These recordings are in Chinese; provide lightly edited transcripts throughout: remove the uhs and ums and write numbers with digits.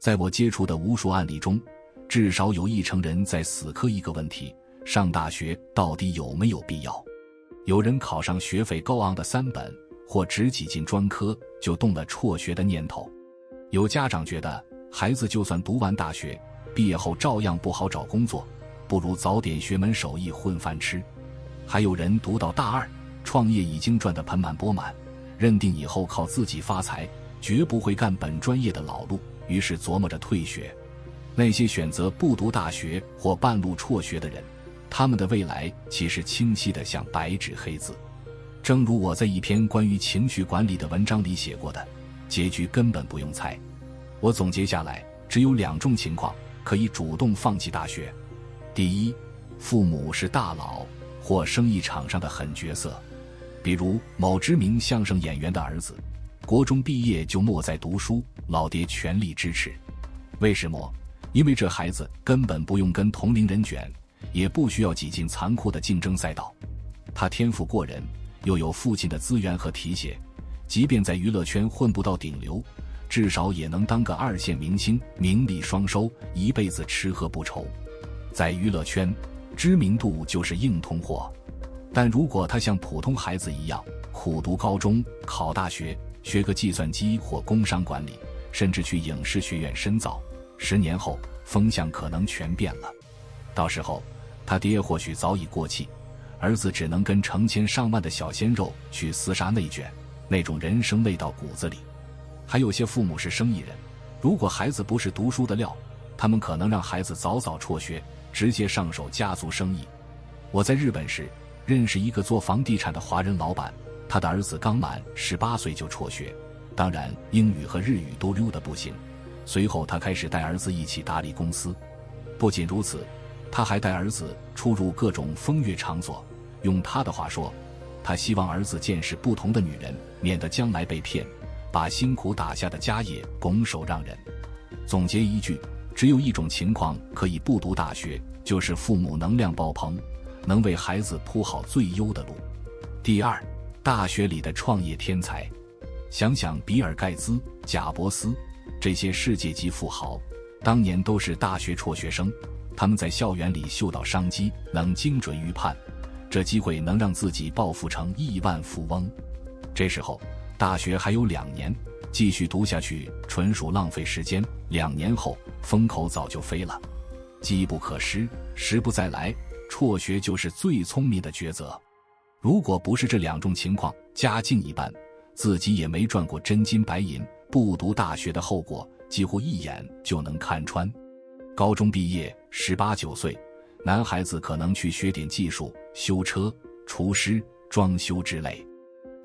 在我接触的无数案例中，至少有一成人在死磕一个问题：上大学到底有没有必要？有人考上学费高昂的3本，或只挤进专科，就动了辍学的念头。有家长觉得，孩子就算读完大学，毕业后照样不好找工作，不如早点学门手艺混饭吃。还有人读到大2，创业已经赚得盆满钵满，认定以后靠自己发财，绝不会干本专业的老路，于是琢磨着退学。那些选择不读大学或半路辍学的人，他们的未来其实清晰得像白纸黑字。正如我在一篇关于情绪管理的文章里写过的，结局根本不用猜。我总结下来，只有2种情况可以主动放弃大学。第一，父母是大佬或生意场上的狠角色，比如某知名相声演员的儿子，国中毕业就没在读书，老爹全力支持。为什么？因为这孩子根本不用跟同龄人卷，也不需要挤进残酷的竞争赛道。他天赋过人，又有父亲的资源和提携，即便在娱乐圈混不到顶流，至少也能当个2线明星，名利双收，一辈子吃喝不愁。在娱乐圈，知名度就是硬通货。但如果他像普通孩子一样苦读高中，考大学，学个计算机或工商管理，甚至去影视学院深造，10年后风向可能全变了。到时候他爹或许早已过气，儿子只能跟成千上万的小鲜肉去厮杀内卷，那种人生累到骨子里。还有些父母是生意人，如果孩子不是读书的料，他们可能让孩子早早辍学，直接上手家族生意。我在日本时认识一个做房地产的华人老板，他的儿子刚满18岁就辍学，当然英语和日语都溜得不行。随后他开始带儿子一起打理公司。不仅如此，他还带儿子出入各种风月场所。用他的话说，他希望儿子见识不同的女人，免得将来被骗，把辛苦打下的家业拱手让人。总结一句，只有一种情况可以不读大学，就是父母能量爆棚，能为孩子铺好最优的路。第二，大学里的创业天才。想想比尔盖茨、贾伯斯这些世界级富豪，当年都是大学辍学生，他们在校园里嗅到商机，能精准预判这机会能让自己暴富成亿万富翁。这时候大学还有2年，继续读下去纯属浪费时间，2年后风口早就飞了。机不可失，时不再来，辍学就是最聪明的抉择。如果不是这2种情况，家境一般，自己也没赚过真金白银，不读大学的后果几乎一眼就能看穿。高中毕业18、19岁，男孩子可能去学点技术，修车、厨师、装修之类，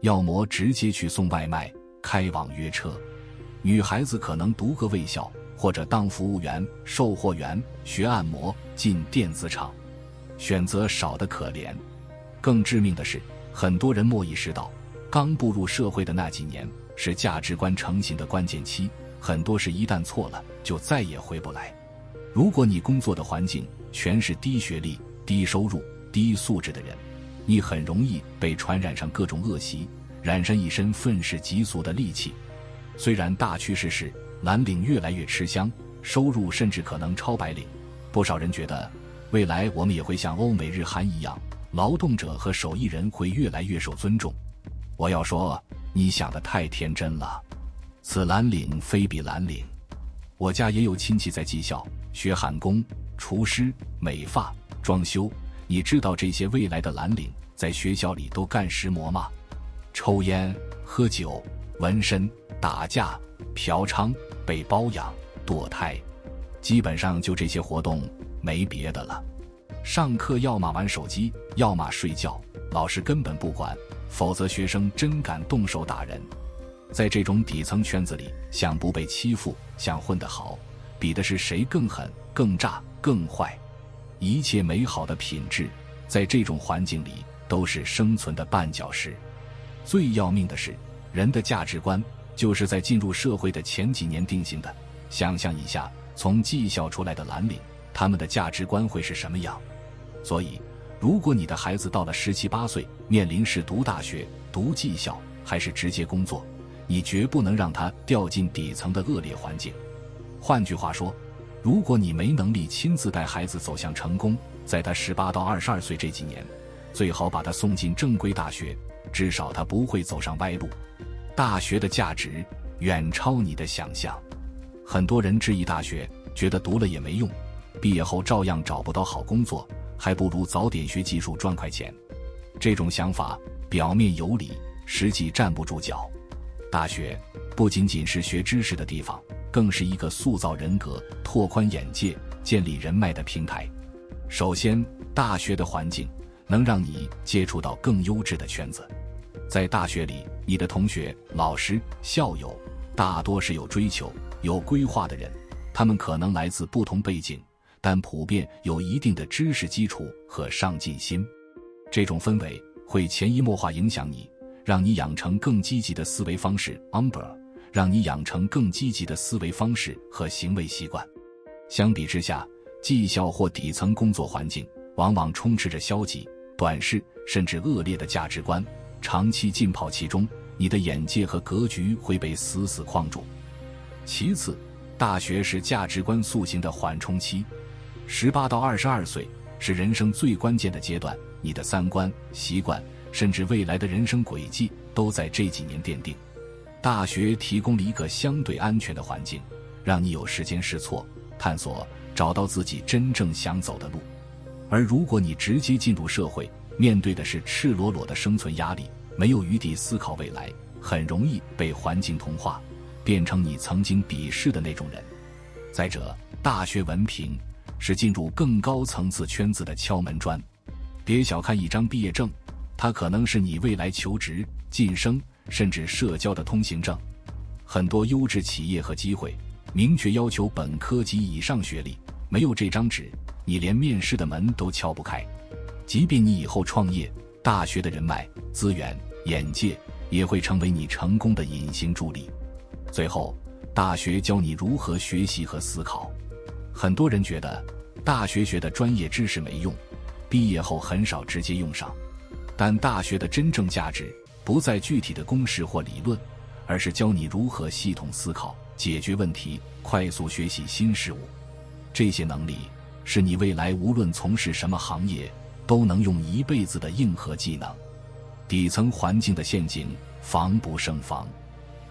要么直接去送外卖，开网约车。女孩子可能读个卫校，或者当服务员、售货员，学按摩，进电子厂。选择少得可怜。更致命的是，很多人莫意识到，刚步入社会的那几年是价值观成型的关键期，很多事一旦错了，就再也回不来。如果你工作的环境全是低学历、低收入、低素质的人，你很容易被传染上各种恶习，染上一身愤世嫉俗的戾气。虽然大趋势是蓝领越来越吃香，收入甚至可能超白领，不少人觉得未来我们也会像欧美日韩一样，劳动者和手艺人会越来越受尊重。我要说，你想得太天真了，此蓝领非彼蓝领。我家也有亲戚在技校学焊工、厨师、美发、装修，你知道这些未来的蓝领在学校里都干什么吗？抽烟、喝酒、纹身、打架、嫖娼、被包养、堕胎，基本上就这些活动，没别的了。上课要么玩手机，要么睡觉，老师根本不管，否则学生真敢动手打人。在这种底层圈子里，想不被欺负，想混得好，比的是谁更狠、更炸、更坏。一切美好的品质，在这种环境里都是生存的绊脚石。最要命的是，人的价值观就是在进入社会的前几年定型的。想象一下，从技校出来的蓝领，他们的价值观会是什么样？所以，如果你的孩子到了17、18岁，面临是读大学、读技校，还是直接工作，你绝不能让他掉进底层的恶劣环境。换句话说，如果你没能力亲自带孩子走向成功，在他18到22岁这几年，最好把他送进正规大学，至少他不会走上歪路。大学的价值远超你的想象。很多人质疑大学，觉得读了也没用，毕业后照样找不到好工作，还不如早点学技术赚快钱。这种想法表面有理，实际站不住脚。大学不仅仅是学知识的地方，更是一个塑造人格、拓宽眼界、建立人脉的平台。首先，大学的环境能让你接触到更优质的圈子。在大学里，你的同学、老师、校友大多是有追求、有规划的人，他们可能来自不同背景，但普遍有一定的知识基础和上进心。这种氛围会潜移默化影响你，让你养成更积极的思维方式 让你养成更积极的思维方式和行为习惯。相比之下，技校或底层工作环境往往充斥着消极、短视甚至恶劣的价值观，长期浸泡其中，你的眼界和格局会被死死框住。其次，大学是价值观塑形的缓冲期，18到22岁是人生最关键的阶段，你的三观、习惯，甚至未来的人生轨迹都在这几年奠定。大学提供了一个相对安全的环境，让你有时间试错、探索，找到自己真正想走的路。而如果你直接进入社会，面对的是赤裸裸的生存压力，没有余地思考未来，很容易被环境同化，变成你曾经鄙视的那种人。再者，大学文凭是进入更高层次圈子的敲门砖。别小看一张毕业证，它可能是你未来求职、晋升甚至社交的通行证。很多优质企业和机会明确要求本科及以上学历，没有这张纸，你连面试的门都敲不开。即便你以后创业，大学的人脉、资源、眼界也会成为你成功的隐形助力。最后，大学教你如何学习和思考。很多人觉得大学学的专业知识没用，毕业后很少直接用上。但大学的真正价值不在具体的公式或理论，而是教你如何系统思考、解决问题、快速学习新事物。这些能力是你未来无论从事什么行业都能用一辈子的硬核技能。底层环境的陷阱防不胜防。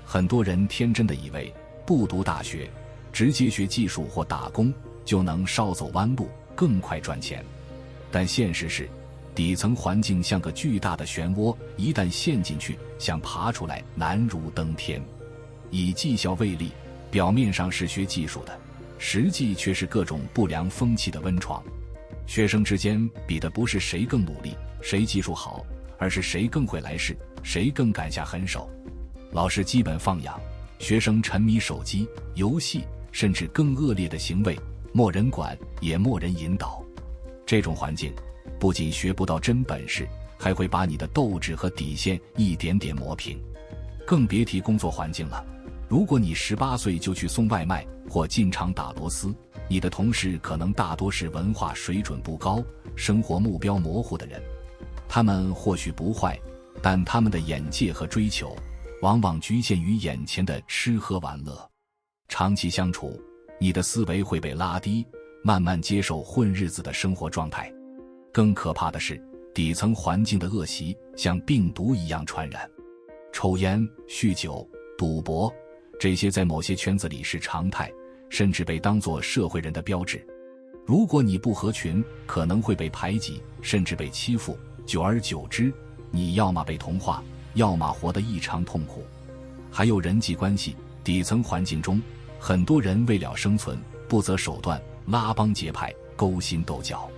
很多人天真的以为不读大学，直接学技术或打工就能少走弯路，更快赚钱。但现实是，底层环境像个巨大的漩涡，一旦陷进去，想爬出来难如登天。以技校为例，表面上是学技术的，实际却是各种不良风气的温床。学生之间比的不是谁更努力，谁技术好，而是谁更会来事，谁更敢下狠手。老师基本放养，学生沉迷手机、游戏，甚至更恶劣的行为，没人管，也没人引导。这种环境不仅学不到真本事，还会把你的斗志和底线一点点磨平。更别提工作环境了。如果你18岁就去送外卖或进厂打螺丝，你的同事可能大多是文化水准不高、生活目标模糊的人。他们或许不坏，但他们的眼界和追求往往局限于眼前的吃喝玩乐。长期相处，你的思维会被拉低，慢慢接受混日子的生活状态。更可怕的是，底层环境的恶习像病毒一样传染。抽烟、酗酒、赌博，这些在某些圈子里是常态，甚至被当作社会人的标志。如果你不合群，可能会被排挤，甚至被欺负。久而久之，你要么被同化，要么活得异常痛苦。还有人际关系，底层环境中，很多人为了生存，不择手段，拉帮结派，勾心斗角。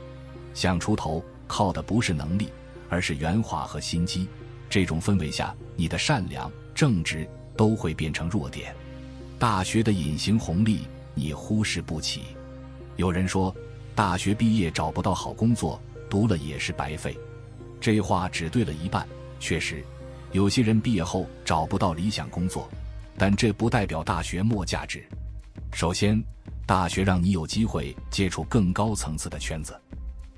想出头，靠的不是能力，而是圆滑和心机。这种氛围下，你的善良、正直都会变成弱点。大学的隐形红利，你忽视不起。有人说，大学毕业找不到好工作，读了也是白费。这话只对了一半。确实，有些人毕业后找不到理想工作，但这不代表大学没价值。首先，大学让你有机会接触更高层次的圈子。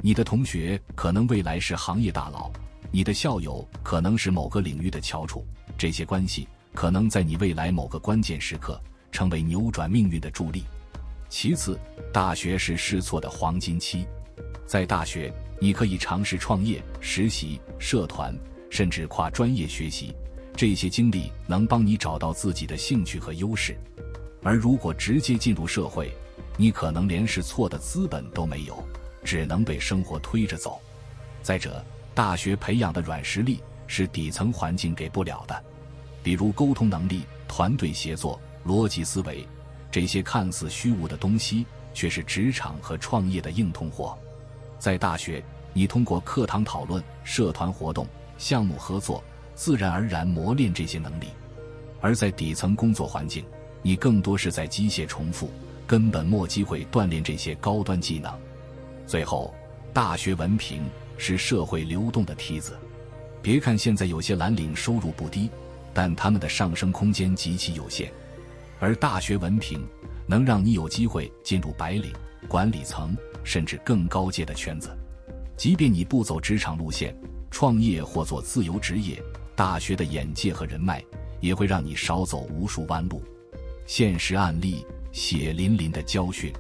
你的同学可能未来是行业大佬，你的校友可能是某个领域的翘楚，这些关系可能在你未来某个关键时刻成为扭转命运的助力。其次，大学是试错的黄金期。在大学，你可以尝试创业、实习、社团，甚至跨专业学习，这些经历能帮你找到自己的兴趣和优势。而如果直接进入社会，你可能连试错的资本都没有，只能被生活推着走。再者，大学培养的软实力是底层环境给不了的，比如沟通能力、团队协作、逻辑思维，这些看似虚无的东西，却是职场和创业的硬通货。在大学，你通过课堂讨论、社团活动、项目合作，自然而然磨练这些能力。而在底层工作环境，你更多是在机械重复，根本没机会锻炼这些高端技能。最后，大学文凭是社会流动的梯子。别看现在有些蓝领收入不低，但他们的上升空间极其有限。而大学文凭能让你有机会进入白领、管理层，甚至更高阶的圈子。即便你不走职场路线，创业或做自由职业，大学的眼界和人脉也会让你少走无数弯路。现实案例血淋淋的教训。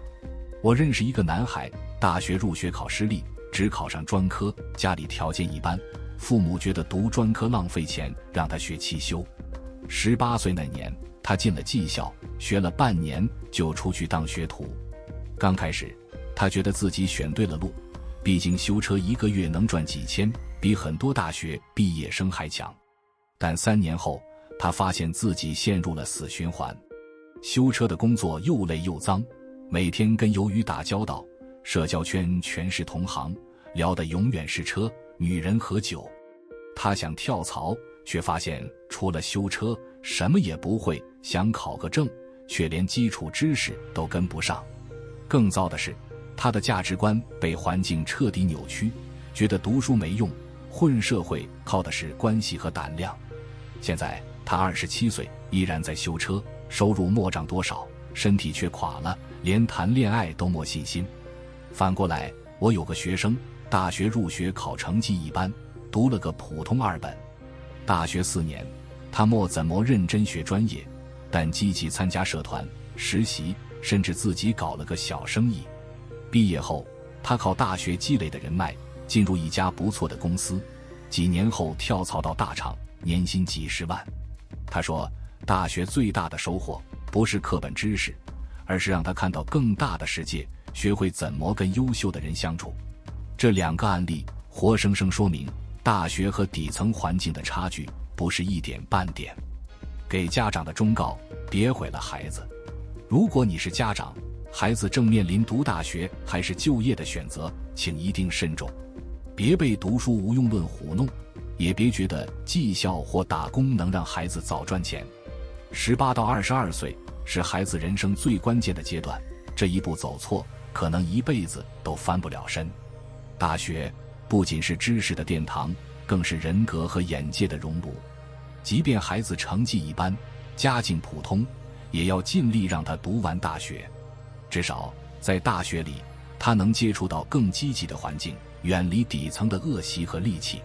我认识一个男孩，大学入学考失利，只考上专科，家里条件一般，父母觉得读专科浪费钱，让他学汽修。18岁那年，他进了技校，学了半年就出去当学徒。刚开始，他觉得自己选对了路，毕竟修车1个月能赚几千，比很多大学毕业生还强。但3年后，他发现自己陷入了死循环。修车的工作又累又脏，每天跟鱿鱼打交道，社交圈全是同行，聊的永远是车、女人和酒。他想跳槽，却发现除了修车什么也不会，想考个证，却连基础知识都跟不上。更糟的是，他的价值观被环境彻底扭曲，觉得读书没用，混社会靠的是关系和胆量。现在他27岁，依然在修车，收入没涨多少，身体却垮了，连谈恋爱都没信心。反过来，我有个学生，大学入学考成绩一般，读了个普通2本。大学4年，他没怎么认真学专业，但积极参加社团、实习，甚至自己搞了个小生意。毕业后，他靠大学积累的人脉，进入一家不错的公司，几年后跳槽到大厂，年薪几10万。他说，大学最大的收获不是课本知识，而是让他看到更大的世界，学会怎么跟优秀的人相处。这2个案例活生生说明，大学和底层环境的差距不是一点半点。给家长的忠告：别毁了孩子。如果你是家长，孩子正面临读大学还是就业的选择，请一定慎重。别被读书无用论唬弄，也别觉得技校或打工能让孩子早赚钱。18到22岁是孩子人生最关键的阶段，这一步走错，可能一辈子都翻不了身。大学不仅是知识的殿堂，更是人格和眼界的熔炉。即便孩子成绩一般，家境普通，也要尽力让他读完大学。至少在大学里，他能接触到更积极的环境，远离底层的恶习和戾气。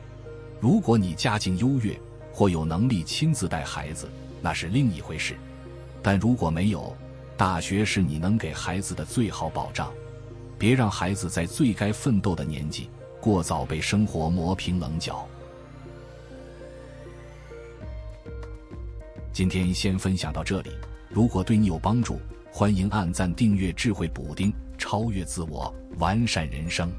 如果你家境优越，或有能力亲自带孩子，那是另一回事。但如果没有，大学是你能给孩子的最好保障。别让孩子在最该奋斗的年纪，过早被生活磨平棱角。今天先分享到这里，如果对你有帮助，欢迎按赞订阅智慧补丁，超越自我，完善人生。